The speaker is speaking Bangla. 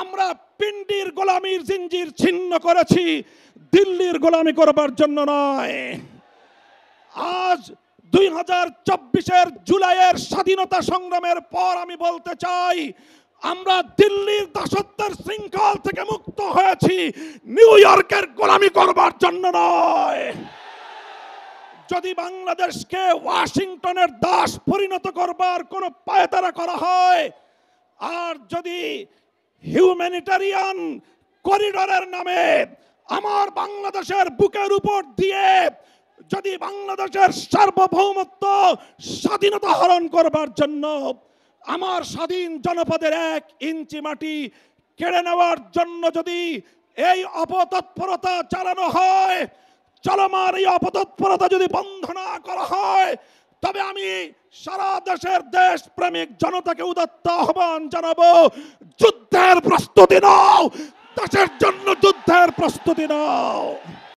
আমরা পিন্ডির গোলামির জিঞ্জির ছিন্ন করেছি, দিল্লির গোলামি করবার জন্য নয়। আজ 2024-এর জুলাইয়ের স্বাধীনতা সংগ্রামের পর আমি বলতে চাই, আমরা দিল্লির দাসত্বের শৃঙ্খল থেকে মুক্ত হয়েছি, নিউ ইয়র্কের গোলামি করবার জন্য নয়। যদি বাংলাদেশকে ওয়াশিংটনের দাস পরিণত করবার কোনো পায়তারা করা হয়, আর যদি হিউম্যানিটারিয়ান করিডোরের নামে আমার বাংলাদেশের বুকের উপর দিয়ে যদি বাংলাদেশের সার্বভৌমত্ব স্বাধীনতা হরণ করবার জন্য আমার স্বাধীন জনপদের 1 ইঞ্চি মাটি কেড়ে নেওয়ার জন্য যদি এই অপতৎপরতা চালানো হয়, চলমান এই অপতৎপরতা যদি বন্ধ না করা হয়, তবে আমি সারা দেশের দেশপ্রেমিক জনতাকে উদাত্ত আহ্বান জানাবো, যুদ্ধের প্রস্তুতি নাও, দেশের জন্য যুদ্ধের প্রস্তুতি নাও।